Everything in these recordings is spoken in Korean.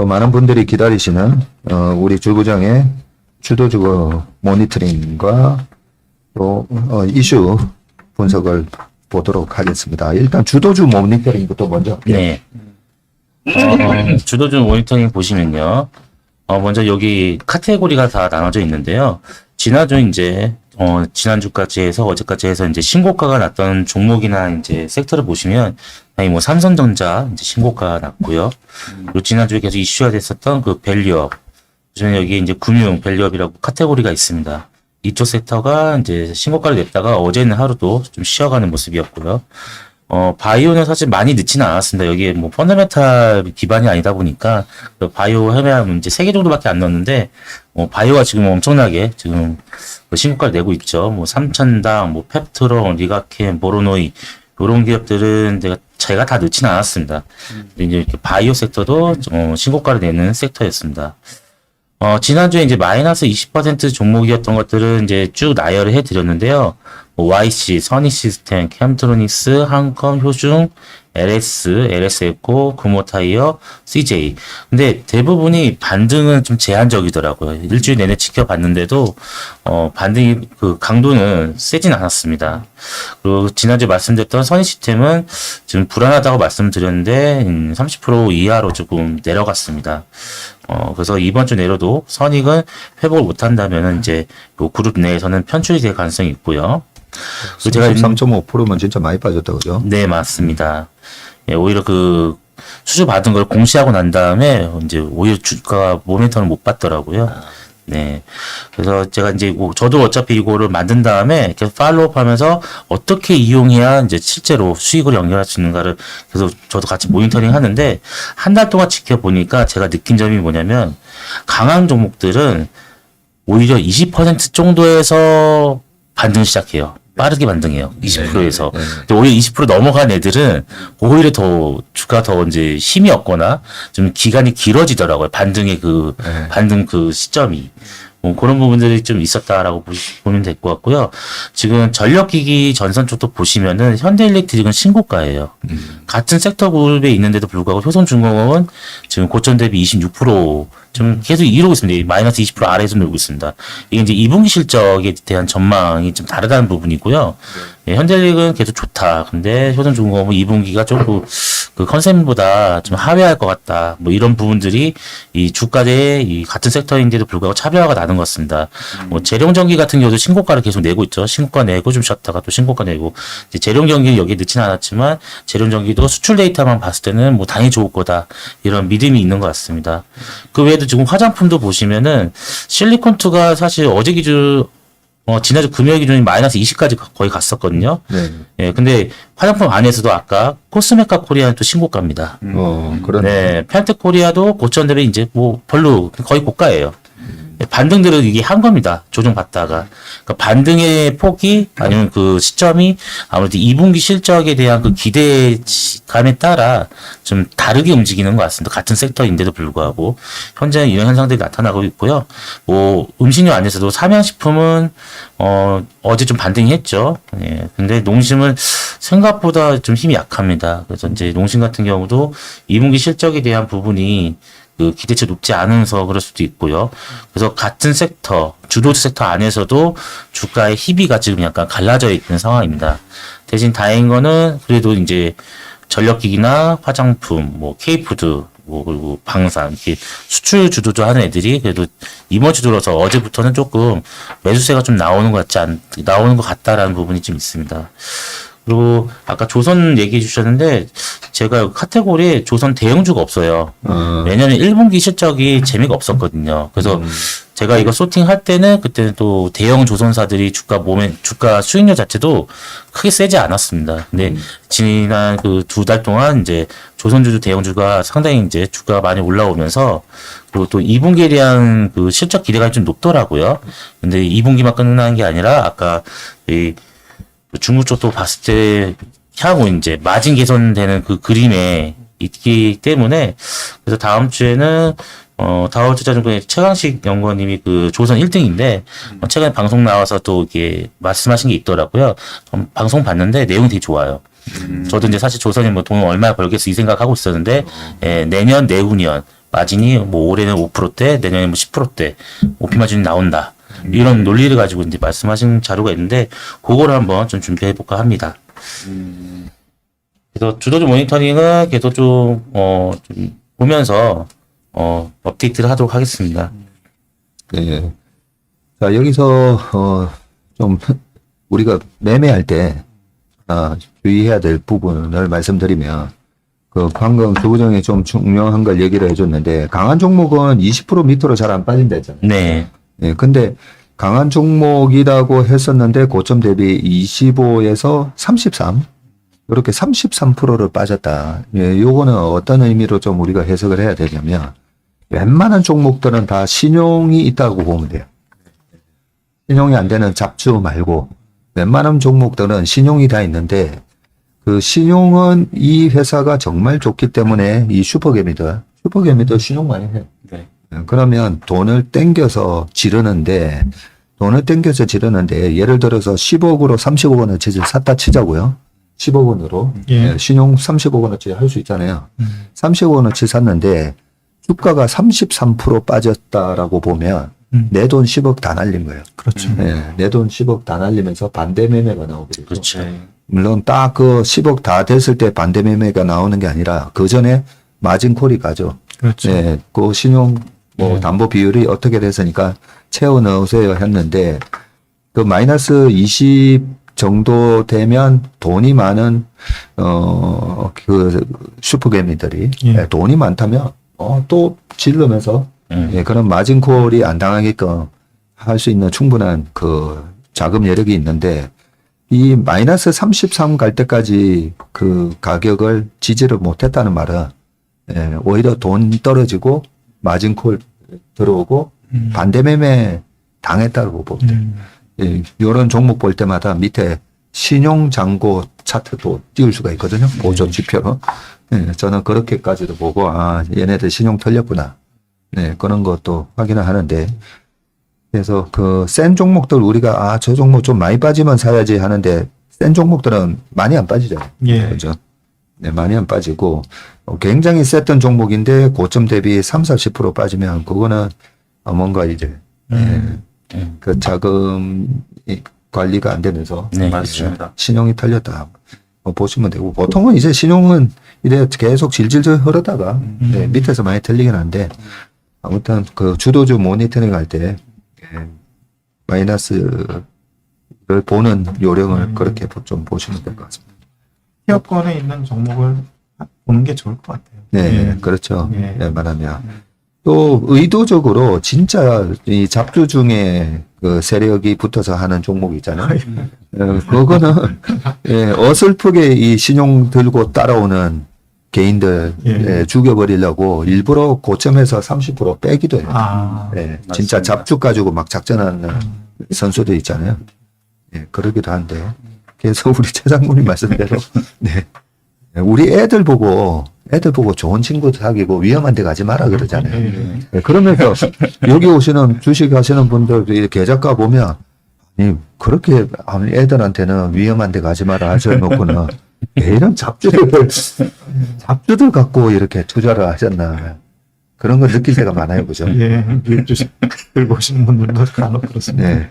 또 많은 분들이 기다리시는 우리 주부장의 주도주거 모니터링과 또 이슈 분석을 보도록 하겠습니다. 일단 주도주 모니터링부터 먼저 할게요. 네. 주도주 모니터링 보시면요. 먼저 여기 카테고리가 다 나눠져 있는데요. 지난주까지 해서 어제까지 해서 이제 신고가가 났던 종목이나 이제 섹터를 보시면, 아니 뭐 삼성전자 이제 신고가가 났고요. 그리고 지난주에 계속 이슈가 됐었던 그 밸류업. 저는 여기 이제 금융 밸류업이라고 카테고리가 있습니다. 이쪽 섹터가 이제 신고가를 냈다가 어제는 하루도 좀 쉬어가는 모습이었고요. 바이오는 사실 많이 늦지는 않았습니다. 여기에 뭐 펀더멘탈 기반이 아니다 보니까 그 바이오 해매하면 이제 3개 정도밖에 안 넣었는데 바이오가 지금 엄청나게 지금 그 신고가를 내고 있죠. 뭐 삼천당, 뭐 펩트론, 리가켄, 보로노이 이런 기업들은 제가 다 넣지는 않았습니다. 근데 이제 이렇게 바이오 섹터도 신고가를 내는 섹터였습니다. 지난주에 이제 마이너스 20% 종목이었던 것들은 이제 쭉 나열을 해드렸는데요. YC, 선희시스템, 캠트로닉스, 한컴, 효중, LS, LS에코, 금호타이어, CJ. 근데 대부분이 반등은 좀 제한적이더라고요. 일주일 내내 지켜봤는데도, 반등이, 그 강도는 세진 않았습니다. 그리고 지난주에 말씀드렸던 선희시스템은 지금 불안하다고 말씀드렸는데, 30% 이하로 조금 내려갔습니다. 그래서 이번 주 내로도 선익은 회복을 못한다면은 이제 요 그룹 내에서는 편출이 될 가능성이 있고요. 제가 3.5%면 진짜 많이 빠졌다, 그죠? 네, 맞습니다. 예, 오히려 그 수주 받은 걸 공시하고 난 다음에 이제 오히려 주가가 모멘텀을 못 받더라고요. 네. 그래서 제가 이제 저도 어차피 이거를 만든 다음에 계속 팔로우업 하면서 어떻게 이용해야 이제 실제로 수익을 연결할 수 있는가를 계속 저도 같이 모니터링 하는데 한 달 동안 지켜보니까 제가 느낀 점이 뭐냐면 강한 종목들은 오히려 20% 정도에서 반등 시작해요. 빠르게 반등해요. 20%에서. 근데 오히려 20% 넘어간 애들은 오히려 더 주가 더 이제 힘이 없거나 좀 기간이 길어지더라고요. 반등의 반등 그 시점이. 그런 부분들이 좀 있었다라고 보면 될 것 같고요. 지금 전력기기 전선 쪽도 보시면은 현대일렉트릭은 신고가예요. 같은 섹터 그룹에 있는데도 불구하고 효성중공업은 지금 고점 대비 26% 좀 계속 이러고 있습니다. 마이너스 20% 아래에서 놀고 있습니다. 이게 이제 2분기 실적에 대한 전망이 좀 다르다는 부분이고요. 예, 현대일렉은 계속 좋다. 근데 효성중공업은 2분기가 조금 그 컨셉보다 좀 하회할 것 같다. 뭐 이런 부분들이 이 주가대에 이 같은 섹터인데도 불구하고 차별화가 나는 것 같습니다. 뭐 재룡전기 같은 경우도 신고가를 계속 내고 있죠. 신고가 내고 좀 쉬었다가 또 신고가 내고. 이제 재룡전기는 여기에 넣지는 않았지만 재룡전기도 수출 데이터만 봤을 때는 뭐 당연히 좋을 거다. 이런 믿음이 있는 것 같습니다. 그 외에도 지금 화장품도 보시면은 실리콘2가 사실 어제 기준 지난주 금요일 기준이 마이너스 20까지 거의 갔었거든요. 네. 예, 근데 화장품 안에서도 아까 코스메카 코리아는 또 신고가입니다. 그런. 네, 펜트 코리아도 고점 대비 이제 뭐 별로 거의 고가예요. 반등들은 이게 한 겁니다. 조정받다가. 그러니까 반등의 폭이 아니면 그 시점이 아무래도 2분기 실적에 대한 그 기대감에 따라 좀 다르게 움직이는 것 같습니다. 같은 섹터인데도 불구하고. 현재는 이런 현상들이 나타나고 있고요. 뭐 음식료 안에서도 삼양식품은 어제 좀 반등이 했죠. 예. 근데 농심은 생각보다 좀 힘이 약합니다. 그래서 이제 농심 같은 경우도 2분기 실적에 대한 부분이 그 기대치 높지 않아서 그럴 수도 있고요. 그래서 같은 섹터, 주도주 섹터 안에서도 주가의 희비가 지금 약간 갈라져 있는 상황입니다. 대신 다행인 거는 그래도 이제 전력기기나 화장품, 뭐 K푸드, 뭐 그리고 방산 이렇게 수출 주도주 하는 애들이 그래도 이번 주 들어서 어제부터는 조금 매수세가 좀 나오는 것 같다라는 부분이 좀 있습니다. 그리고 아까 조선 얘기해 주셨는데 제가 카테고리에 조선 대형주가 없어요. 왜냐면 1분기 실적이 재미가 없었거든요. 그래서 제가 이거 소팅할 때는 그때는 또 대형 조선사들이 주가 수익률 자체도 크게 세지 않았습니다. 근데 지난 그 2달 동안 이제 조선주주 대형주가 상당히 이제 주가가 많이 올라오면서 그리고 또 2분기에 대한 그 실적 기대가 좀 높더라고요. 근데 2분기만 끝나는 게 아니라 아까 이 중국 쪽도 봤을 때 향후 이제 마진 개선되는 그 그림에 있기 때문에 그래서 다음 주에는 다우투자증권의 최강식 연구원님이 그 조선 1등인데 최근에 방송 나와서 또 이렇게 말씀하신 게 있더라고요. 방송 봤는데 내용이 되게 좋아요. 저도 이제 사실 조선이 뭐 돈을 얼마나 벌겠어 이 생각하고 있었는데 예, 내년 내후년 마진이 뭐 올해는 5%대, 내년에 뭐 10%대, OP 마진이 나온다. 이런 논리를 가지고 이제 말씀하신 자료가 있는데, 그거를 한번 좀 준비해 볼까 합니다. 그래서 주도주 모니터링은 계속 좀 보면서, 업데이트를 하도록 하겠습니다. 네. 자, 여기서, 좀, 우리가 매매할 때, 주의해야 될 부분을 말씀드리면, 방금 조부정이 좀 중요한 걸 얘기를 해줬는데, 강한 종목은 20% 밑으로 잘 안 빠진다 했잖아요. 네. 예, 근데 강한 종목이라고 했었는데 고점 대비 25에서 33 이렇게 33%를 빠졌다. 예, 요거는 어떤 의미로 좀 우리가 해석을 해야 되냐면 웬만한 종목들은 다 신용이 있다고 보면 돼요. 신용이 안 되는 잡주 말고 웬만한 종목들은 신용이 다 있는데 그 신용은 이 회사가 정말 좋기 때문에 이 슈퍼개미들 신용 많이 해요. 네. 그러면 돈을 땡겨서 지르는데 예를 들어서 10억으로 30억 원어치를 샀다 치자고요. 10억 원으로 예. 신용 30억 원어치 할 수 있잖아요. 30억 원어치 샀는데 주가가 33% 빠졌다라고 보면 내 돈 10억 다 날린 거예요. 그렇죠. 내 돈 10억 다 날리면서 반대 매매가 나오게 되죠. 그렇죠. 물론 딱 그 10억 다 됐을 때 반대 매매가 나오는 게 아니라 그 전에 마진콜이 가죠. 그렇죠. 네, 그 신용 담보 비율이 어떻게 됐으니까 채워 넣으세요 했는데 그 마이너스 20 정도 되면 돈이 많은 그 슈퍼개미들이 예. 돈이 많다면 또 질르면서 그런 마진콜이 안 당하게끔 할 수 있는 충분한 그 자금 여력이 있는데 이 마이너스 33 갈 때까지 그 가격을 지지를 못했다는 말은 오히려 돈 떨어지고 마진콜 들어오고 반대매매 당했다고 보면 돼요. 이런 종목 볼 때마다 밑에 신용잔고 차트도 띄울 수가 있거든요. 보조 지표로. 저는 그렇게까지도 보고 얘네들 신용 털렸구나. 네, 그런 것도 확인을 하는데 그래서 그 센 종목들 우리가 저 종목 좀 많이 빠지면 사야지 하는데 센 종목들은 많이 안 빠지죠. 예. 그죠? 네, 많이 안 빠지고 굉장히 셌던 종목인데 고점 대비 30-40% 빠지면 그거는 뭔가 이제 그 자금 관리가 안 되면서 네, 맞습니다. 신용이 털렸다 보시면 되고 보통은 이제 신용은 이래 계속 질질 흐르다가 밑에서 많이 털리긴 한데 아무튼 그 주도주 모니터링 할 때 마이너스를 보는 요령을 그렇게 좀 보시면 될 것 같습니다. 티어권에 있는 종목을 보는 게 좋을 것 같아요. 네, 예. 그렇죠. 예. 웬만하면. 또 의도적으로 진짜 이 잡주 중에 그 세력이 붙어서 하는 종목이 있잖아요. 그거는 어설프게 이 신용 들고 따라오는 개인들 죽여버리려고 일부러 고점에서 30% 빼기도 해요. 진짜 잡주 가지고 막 작전하는 선수들 있잖아요. 그러기도 한데. 그래서 우리 최 장군님 말씀대로 우리 애들 보고 좋은 친구 사귀고 위험한 데 가지 마라 그러잖아요. 그러면서 여기 오시는 주식 하시는 분들 계좌가 보면 아니 그렇게 애들한테는 위험한 데 가지 마라 하셔놓고는 이런 잡주들 갖고 이렇게 투자를 하셨나 그런 걸 느낄 때가 많아요. 그죠? 예, 주식 들고 오시는 분들도 간혹 그렇습니다. 네.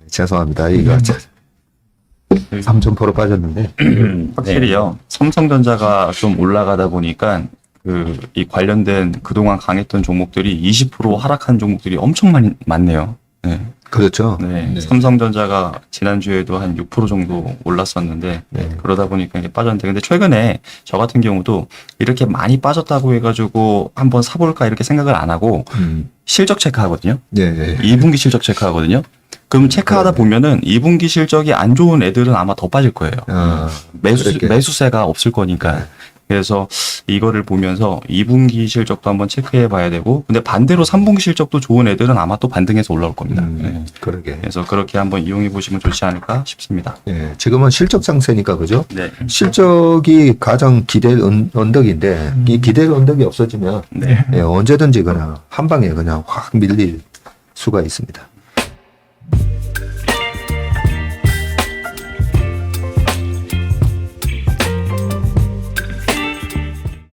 죄송합니다. 이거 3,000% 빠졌는데. 확실히요. 삼성전자가 좀 올라가다 보니까 이 관련된 그동안 강했던 종목들이 20% 하락한 종목들이 엄청 많네요. 네. 그렇죠. 네. 삼성전자가 지난주에도 한 6% 정도 올랐었는데 그러다 보니까 이게 빠졌는데 근데 최근에 저 같은 경우도 이렇게 많이 빠졌다고 해가지고 한번 사볼까 이렇게 생각을 안 하고 실적 체크하거든요. 네. 2분기 실적 체크하거든요. 그럼 체크하다 보면은 2분기 실적이 안 좋은 애들은 아마 더 빠질 거예요. 매수세가 없을 거니까. 그래서 이거를 보면서 2분기 실적도 한번 체크해 봐야 되고, 근데 반대로 3분기 실적도 좋은 애들은 아마 또 반등해서 올라올 겁니다. 네. 그러게. 그래서 그렇게 한번 이용해 보시면 좋지 않을까 싶습니다. 네. 지금은 실적 장세니까 그죠? 네. 실적이 가장 기댈 언덕인데 이 기댈 언덕이 없어지면 네. 언제든지 그냥 한 방에 그냥 확 밀릴 수가 있습니다.